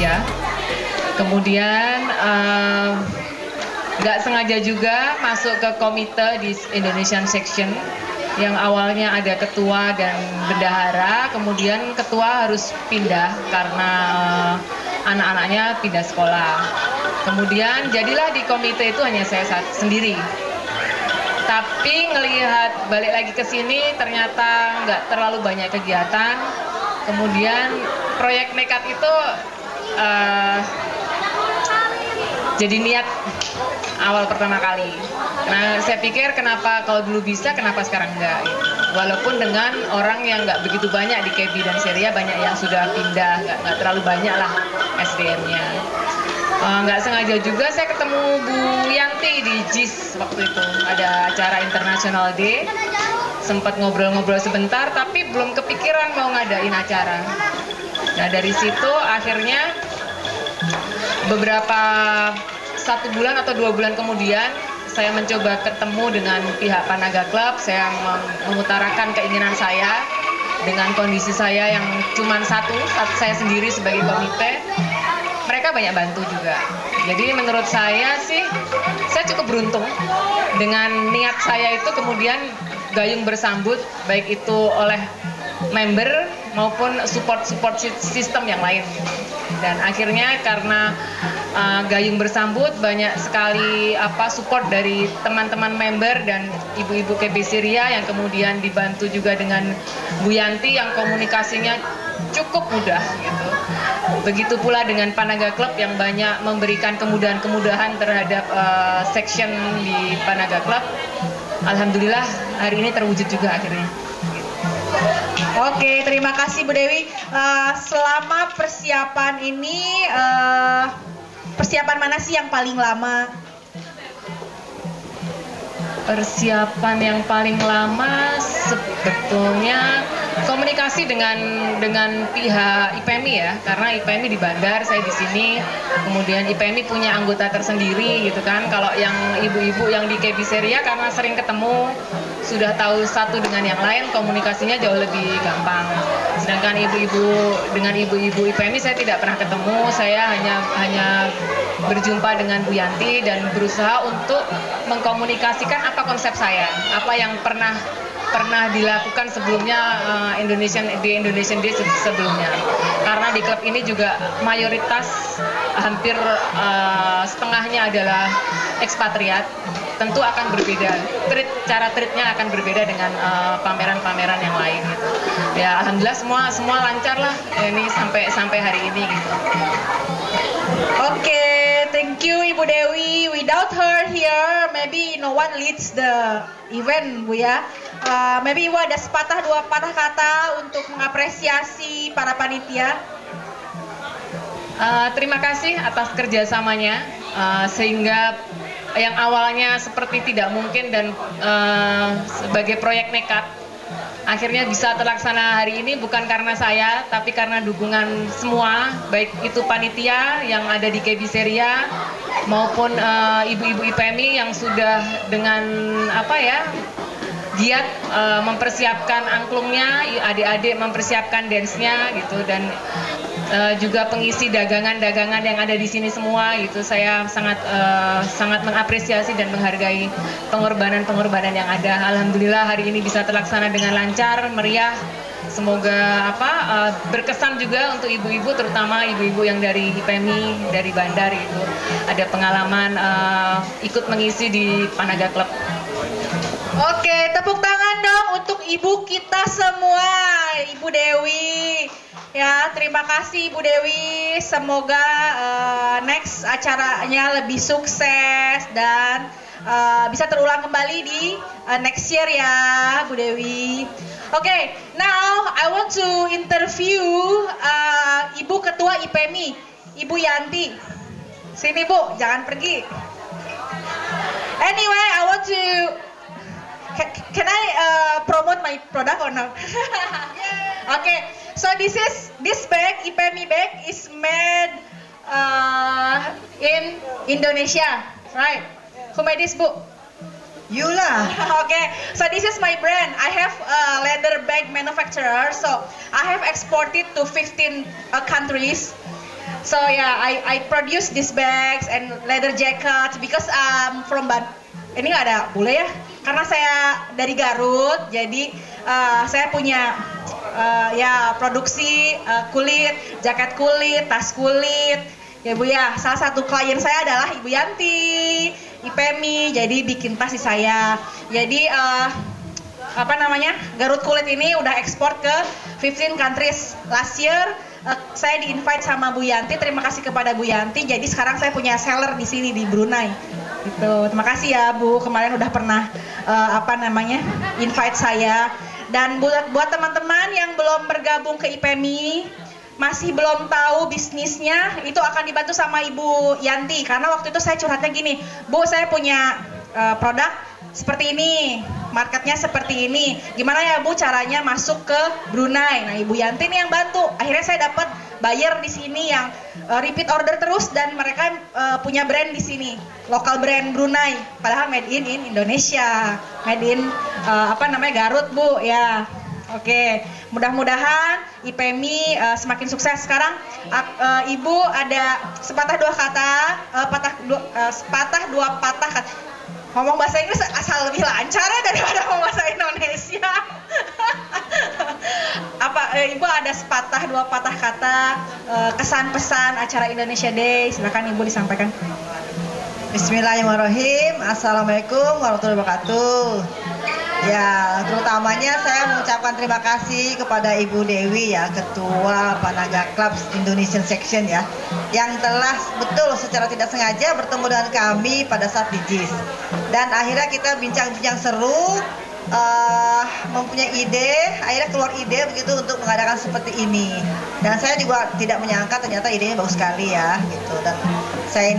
Indonesia. Kemudian nggak sengaja juga masuk ke komite di Indonesian Section yang awalnya ada ketua dan bendahara, kemudian ketua harus pindah karena anak-anaknya pindah sekolah. Kemudian jadilah di komite itu hanya saya sendiri. Tapi ngelihat balik lagi ke sini ternyata nggak terlalu banyak kegiatan. Kemudian proyek nekat itu jadi niat awal pertama kali. Nah, saya pikir kenapa kalau dulu bisa, kenapa sekarang enggak? Gitu. Walaupun dengan orang yang nggak begitu banyak di KB dan Seria, banyak yang sudah pindah, nggak terlalu banyak lah SDM-nya. Nggak sengaja juga saya ketemu Bu Yanti di JIS waktu itu. Ada acara International Day, sempat ngobrol-ngobrol sebentar, tapi belum kepikiran mau ngadain acara. Nah, dari situ akhirnya beberapa 1 bulan atau 2 bulan kemudian saya mencoba ketemu dengan pihak Panaga Club. Saya mengutarakan keinginan saya dengan kondisi saya yang cuma satu, saya sendiri sebagai komite. Mereka banyak bantu juga. Jadi menurut saya sih, saya cukup beruntung dengan niat saya itu kemudian gayung bersambut, baik itu oleh member maupun support sistem yang lain. Dan akhirnya karena gayung bersambut, banyak sekali support dari teman-teman member dan ibu-ibu KB Seria yang kemudian dibantu juga dengan Bu Yanti yang komunikasinya cukup mudah gitu. Begitu pula dengan Panaga Club yang banyak memberikan kemudahan-kemudahan terhadap section di Panaga Club. Alhamdulillah hari ini terwujud juga akhirnya. Oke, terima kasih Bu Dewi. Selama persiapan ini, persiapan mana sih yang paling lama? Persiapan yang paling lama sebetulnya komunikasi dengan pihak IPMI ya, karena IPMI di Bandar, saya di sini, kemudian IPMI punya anggota tersendiri gitu kan. Kalau yang ibu-ibu yang di KB Seria karena sering ketemu, sudah tahu satu dengan yang lain, komunikasinya jauh lebih gampang. Sedangkan ibu-ibu dengan ibu-ibu IPMI saya tidak pernah ketemu, saya hanya berjumpa dengan Bu Yanti dan berusaha untuk mengkomunikasikan apa konsep saya, apa yang pernah dilakukan sebelumnya di Indonesian Day sebelumnya. Karena di klub ini juga mayoritas hampir setengahnya adalah ekspatriat, tentu akan berbeda. Cara treatnya akan berbeda dengan pameran-pameran yang lain gitu. Ya alhamdulillah semua lancar lah ini sampai hari ini gitu. Oke, thank you Ibu Dewi. Without her here, maybe no one leads the event, Bu ya. Maybe Ibu ada sepatah dua patah kata untuk mengapresiasi para panitia. Terima kasih atas kerjasamanya, sehingga yang awalnya seperti tidak mungkin dan sebagai proyek nekat, akhirnya bisa terlaksana hari ini bukan karena saya, tapi karena dukungan semua, baik itu panitia yang ada di KB Seria maupun ibu-ibu IPMI yang sudah dengan giat mempersiapkan angklungnya, adik-adik mempersiapkan dance-nya gitu, dan juga pengisi dagangan-dagangan yang ada di sini semua gitu. Saya sangat mengapresiasi dan menghargai pengorbanan yang ada. Alhamdulillah hari ini bisa terlaksana dengan lancar, meriah. Semoga berkesan juga untuk ibu-ibu, terutama ibu-ibu yang dari IPMI, dari Bandar itu ada pengalaman ikut mengisi di Panaga Club. Oke, tepuk tangan dong untuk ibu kita semua, Ibu Dewi. Ya, terima kasih Ibu Dewi. Semoga next acaranya lebih sukses dan bisa terulang kembali di next year ya, Bu Dewi. Oke, now I want to interview Ibu Ketua IPMI, Ibu Yanti. Sini Bu, jangan pergi. Anyway, I want to can I promote my product or not? Okay, so this bag, IPMI bag, is made in Indonesia, right? Who made this, Bu? You lah. Okay, so this is my brand. I have a leather bag manufacturer, so I have exported to 15 countries. So yeah, I produce these bags and leather jackets because from ini nggak ada bule ya, karena saya dari Garut, jadi saya punya ya produksi kulit, jaket kulit, tas kulit. Ya Bu ya, salah satu klien saya adalah Ibu Yanti, IPMI, jadi bikin tas di saya. Jadi apa namanya, Garut Kulit ini udah ekspor ke 15 countries last year. Saya di-invite sama Bu Yanti, terima kasih kepada Bu Yanti. Jadi sekarang saya punya seller di sini di Brunei. Gitu. Terima kasih ya Bu, kemarin udah pernah apa namanya, invite saya. Dan buat teman-teman yang belum bergabung ke IPMI, masih belum tahu bisnisnya, itu akan dibantu sama Ibu Yanti. Karena waktu itu saya curhatnya gini, Bu saya punya produk seperti ini, marketnya seperti ini, gimana ya Bu caranya masuk ke Brunei. Nah Ibu Yanti nih yang bantu, akhirnya saya dapat buyer di sini yang repeat order terus, dan mereka punya brand di sini, lokal brand Brunei, padahal made in Indonesia, made in apa namanya, Garut Bu ya. Oke, mudah-mudahan IPMI semakin sukses. Sekarang Ibu ada sepatah dua kata, sepatah dua patah kata. Ngomong bahasa Inggris asal lebih lancar ya daripada ngomong bahasa Indonesia. Ibu ada sepatah dua patah kata kesan pesan acara Indonesia Day, silakan Ibu disampaikan. Bismillahirrahmanirrahim. Assalamualaikum warahmatullahi wabarakatuh. Ya, terutamanya saya mengucapkan terima kasih kepada Ibu Dewi ya, Ketua Panaga Club Indonesian Section ya, yang telah betul secara tidak sengaja bertemu dengan kami pada saat di JIS. Dan akhirnya kita bincang-bincang seru, mempunyai ide, akhirnya keluar ide begitu untuk mengadakan seperti ini. Dan saya juga tidak menyangka ternyata idenya bagus sekali ya, gitu. Dan saya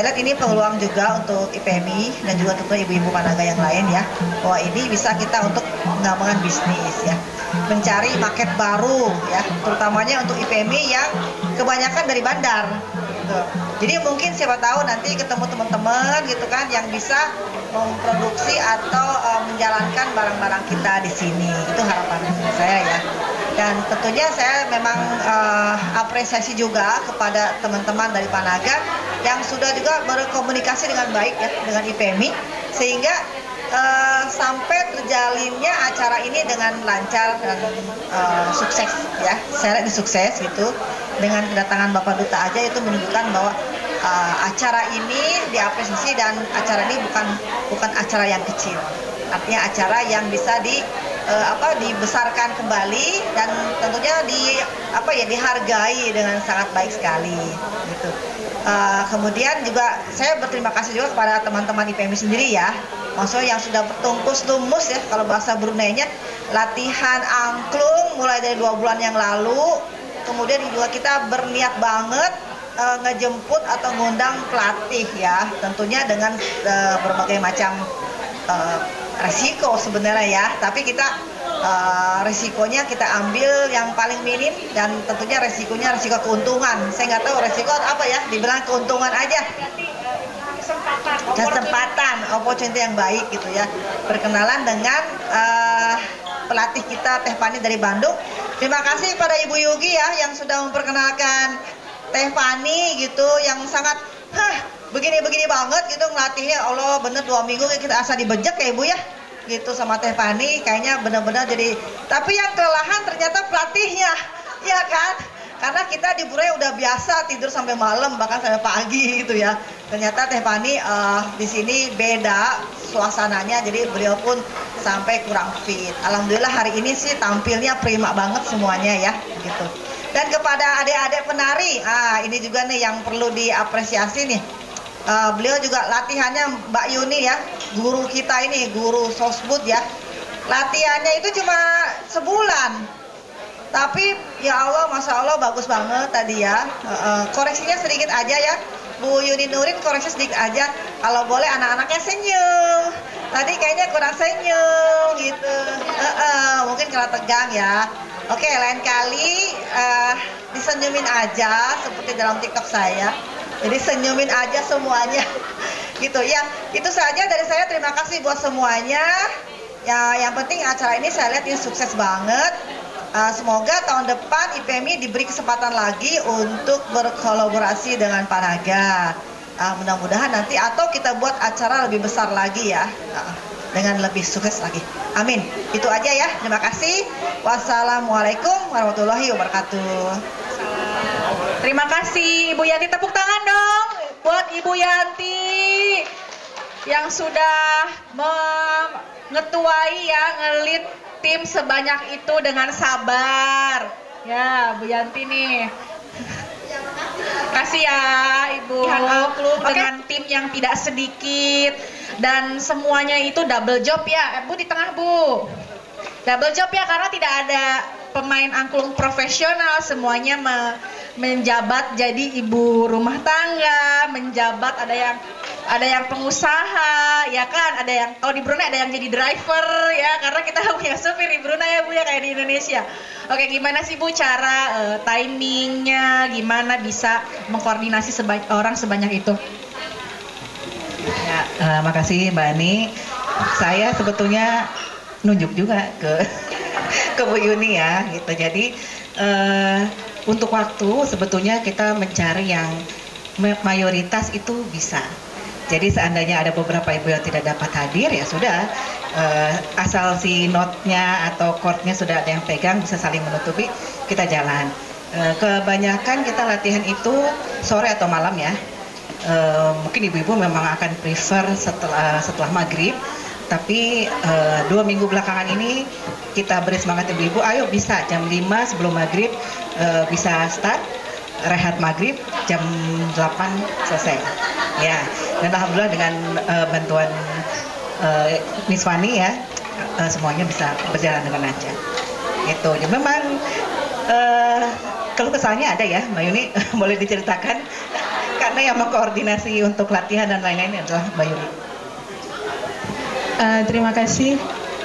lihat ini peluang juga untuk IPMI dan juga tentu ibu-ibu panaga yang lain ya, bahwa ini bisa kita untuk mengembangkan bisnis ya, mencari market baru ya, terutamanya untuk IPMI yang kebanyakan dari bandar gitu. Jadi mungkin siapa tahu nanti ketemu teman-teman gitu kan yang bisa memproduksi atau menjalankan barang-barang kita di sini, itu harapan saya ya. Dan tentunya saya memang apresiasi juga kepada teman-teman dari Panaga yang sudah juga berkomunikasi dengan baik ya dengan IPMI, sehingga sampai terjalinnya acara ini dengan lancar dan sukses ya. Saya lihat ini sukses gitu. Dengan kedatangan Bapak Duta aja itu menunjukkan bahwa acara ini diapresiasi, dan acara ini bukan acara yang kecil. Artinya acara yang bisa dibesarkan kembali dan tentunya dihargai dengan sangat baik sekali gitu. Kemudian juga saya berterima kasih juga kepada teman-teman IPMI sendiri ya, maksudnya yang sudah bertungkus lumus ya, kalau bahasa Brunei-nya, latihan angklung mulai dari 2 bulan yang lalu. Kemudian juga kita berniat banget ngejemput atau ngundang pelatih ya, tentunya dengan berbagai macam resiko sebenarnya ya, tapi kita resikonya kita ambil yang paling minim, dan tentunya resikonya resiko keuntungan. Saya nggak tahu resiko apa ya, dibilang keuntungan aja, kesempatan, opportunity yang baik gitu ya. Berkenalan dengan pelatih kita Teh Pani dari Bandung. Terima kasih pada Ibu Yugi ya yang sudah memperkenalkan Teh Pani gitu, yang sangat begini-begini banget gitu ngelatihnya. Allah bener 2 minggu kita asa dibejek ya Ibu ya gitu sama Teh Pani, kayaknya benar-benar jadi. Tapi yang kelelahan ternyata pelatihnya ya kan, karena kita di Brunei udah biasa tidur sampai malam bahkan sampai pagi gitu ya. Ternyata Teh Pani di sini beda suasananya, jadi beliau pun sampai kurang fit. Alhamdulillah hari ini sih tampilnya prima banget semuanya ya gitu. Dan kepada adik-adik penari, ini juga nih yang perlu diapresiasi nih. Beliau juga latihannya Mbak Yuni ya, guru kita ini, guru sosbud ya. Latihannya itu cuma sebulan, tapi ya Allah, Masya Allah bagus banget tadi ya. Koreksinya sedikit aja ya, Bu Yuni Nurin, koreksi sedikit aja. Kalau boleh anak-anaknya senyum. Tadi kayaknya kurang senyum gitu. Mungkin kalau tegang ya. Oke, lain kali disenyumin aja seperti dalam TikTok saya. Jadi senyumin aja semuanya. Gitu ya. Itu saja dari saya. Terima kasih buat semuanya. Ya, yang penting acara ini saya lihat ini sukses banget. semoga tahun depan IPMI diberi kesempatan lagi untuk berkolaborasi dengan Panaga. Mudah-mudahan nanti atau kita buat acara lebih besar lagi ya, dengan lebih sukses lagi. Amin. Itu aja ya. Terima kasih. Wassalamualaikum warahmatullahi wabarakatuh. Terima kasih Ibu Yanti, tepuk tangan dong buat Ibu Yanti yang sudah mengetuai ya, ngelit tim sebanyak itu dengan sabar. Ya, Bu Yanti nih. Kasih ya Ibu. Dengan tim yang tidak sedikit dan semuanya itu double job ya. Bu di tengah Bu. Double job ya, karena tidak ada pemain angklung profesional, semuanya menjabat jadi ibu rumah tangga, menjabat ada yang pengusaha, ya kan, ada yang kalau di Brunei ada yang jadi driver ya, karena kita punya supir di Brunei ya Bu ya, kayak di Indonesia. Oke, gimana sih Bu cara timingnya, gimana bisa mengkoordinasi orang sebanyak itu? Ya, makasih Mbak Ani. Saya sebetulnya nunjuk juga ke Bu Yuni ya, gitu. Jadi untuk waktu sebetulnya kita mencari yang mayoritas itu bisa. Jadi seandainya ada beberapa ibu yang tidak dapat hadir ya sudah, asal si notnya atau chordnya sudah ada yang pegang, bisa saling menutupi, kita jalan. Kebanyakan kita latihan itu sore atau malam ya. Mungkin ibu-ibu memang akan prefer setelah maghrib. Tapi 2 minggu belakangan ini kita beri semangat ibu-ibu, ayo bisa jam 5 sebelum maghrib bisa start, rehat maghrib, jam 8 selesai. Ya, dan alhamdulillah dengan bantuan Miss Fani ya, semuanya bisa berjalan dengan lancar. Itu ya, memang kalau kesannya ada ya, Mbak Yuni, boleh diceritakan karena yang mengkoordinasi untuk latihan dan lain-lain adalah Mbak Yuni. Terima kasih.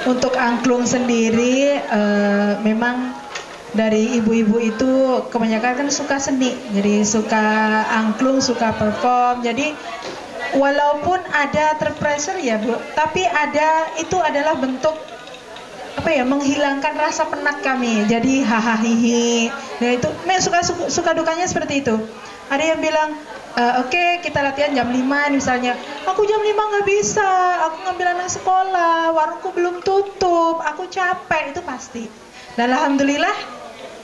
Untuk angklung sendiri memang dari ibu-ibu itu kebanyakan kan suka seni, jadi suka angklung, suka perform. Jadi walaupun ada terpressure ya Bu, tapi itu adalah bentuk apa ya, menghilangkan rasa penat kami. Jadi hahaha. Nah itu suka dukanya seperti itu. Ada yang bilang oke, kita latihan jam 5 misalnya. Aku jam 5 nggak bisa, aku ngambil anak sekolah, warungku belum tutup, aku capek, itu pasti. Dan alhamdulillah,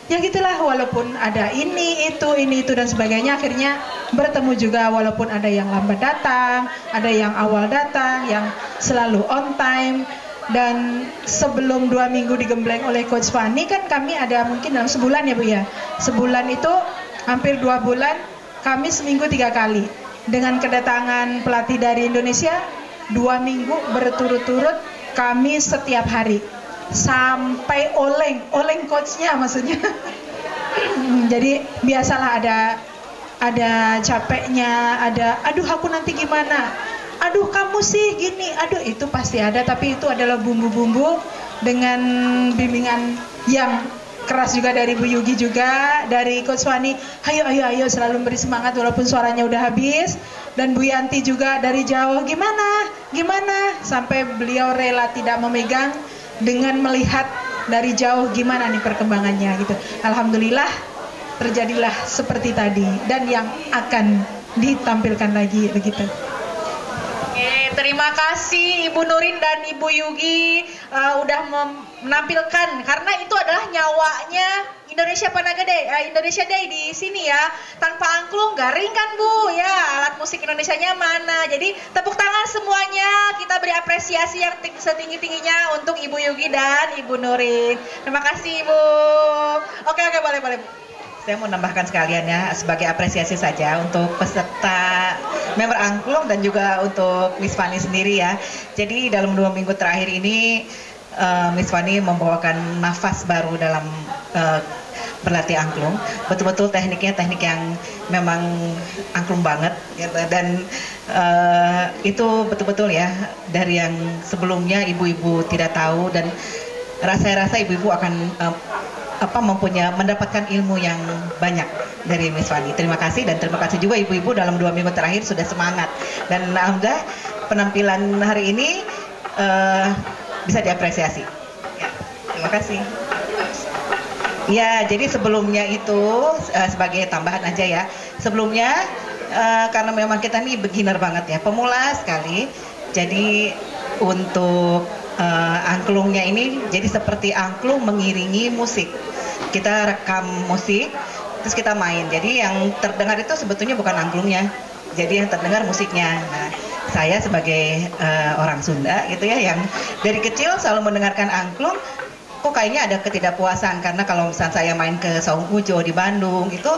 ya gitulah, walaupun ada ini itu dan sebagainya, akhirnya bertemu juga walaupun ada yang lambat datang, ada yang awal datang, yang selalu on time. Dan sebelum 2 minggu digembleng oleh Coach Fani kan kami ada mungkin dalam sebulan ya Bu ya. Sebulan itu hampir 2 bulan, kami seminggu 3 kali. Dengan kedatangan pelatih dari Indonesia, 2 minggu berturut-turut kami setiap hari. Sampai oleng coachnya maksudnya. Jadi biasalah ada capeknya, ada aduh aku nanti gimana, aduh kamu sih gini, aduh itu pasti ada. Tapi itu adalah bumbu-bumbu dengan bimbingan yang keras juga dari Bu Yugi juga, dari Coach Fani, ayo selalu beri semangat walaupun suaranya udah habis. Dan Bu Yanti juga dari jauh, gimana, sampai beliau rela tidak memegang dengan melihat dari jauh gimana nih perkembangannya gitu. Alhamdulillah terjadilah seperti tadi dan yang akan ditampilkan lagi begitu. Terima kasih Ibu Nurin dan Ibu Yugi udah menampilkan, karena itu adalah nyawanya Indonesia Panaga Day, Indonesia Day di sini ya. Tanpa angklung garing kan Bu ya, alat musik Indonesianya mana. Jadi tepuk tangan semuanya, kita beri apresiasi yang setinggi-tingginya untuk Ibu Yugi dan Ibu Nurin. Terima kasih Ibu. Oke boleh. Saya mau nambahkan sekalian ya, sebagai apresiasi saja untuk peserta member angklung dan juga untuk Miss Fani sendiri ya. Jadi dalam 2 minggu terakhir ini Miss Fani membawakan nafas baru dalam berlatih angklung. Betul-betul tekniknya teknik yang memang angklung banget gitu. Dan itu betul-betul ya, dari yang sebelumnya ibu-ibu tidak tahu, dan rasa ibu-ibu akan mendapatkan ilmu yang banyak dari Miss Fani. Terima kasih, dan terima kasih juga ibu-ibu dalam 2 minggu terakhir sudah semangat, dan alhamdulillah penampilan hari ini bisa diapresiasi. Ya, terima kasih. Ya, jadi sebelumnya itu sebagai tambahan aja ya. Sebelumnya karena memang kita nih beginner banget ya, pemula sekali. Jadi untuk angklungnya ini jadi seperti angklung mengiringi musik. Kita rekam musik, terus kita main. Jadi yang terdengar itu sebetulnya bukan angklungnya. Jadi yang terdengar musiknya. Nah, saya sebagai orang Sunda gitu ya, yang dari kecil selalu mendengarkan angklung, kok kayaknya ada ketidakpuasan karena kalau misalnya saya main ke Saung Ujo di Bandung itu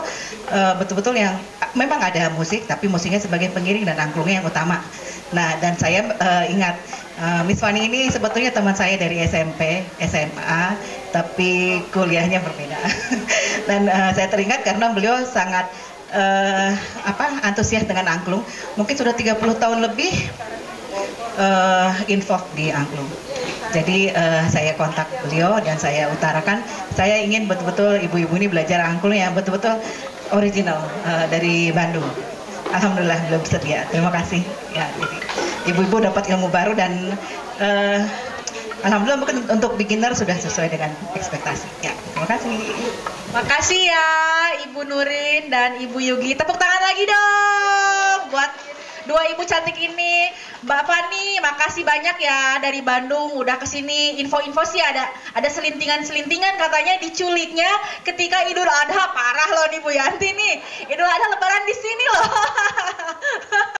betul-betul yang memang ada musik tapi musiknya sebagai pengiring dan angklungnya yang utama. Nah, dan saya ingat Miss Fani ini sebetulnya teman saya dari SMP, SMA, tapi kuliahnya berbeda. Dan saya teringat karena beliau sangat antusias dengan angklung. Mungkin sudah 30 tahun lebih involved di angklung. Jadi saya kontak beliau dan saya utarakan saya ingin betul-betul ibu-ibu ini belajar angklung yang betul-betul original dari Bandung. Alhamdulillah beliau bersedia. Terima kasih. Ya, jadi ibu-ibu dapat ilmu baru dan alhamdulillah mungkin untuk beginner sudah sesuai dengan ekspektasi. Ya, terima kasih. Makasih ya Ibu Nurin dan Ibu Yugi. Tepuk tangan lagi dong buat dua ibu cantik ini. Mbak Fani, makasih banyak ya dari Bandung udah kesini. Info-info sih ada selintingan-selintingan katanya diculiknya ketika Idul Adha. Parah loh nih Bu Yanti nih. Idul Adha Lebaran di sini loh.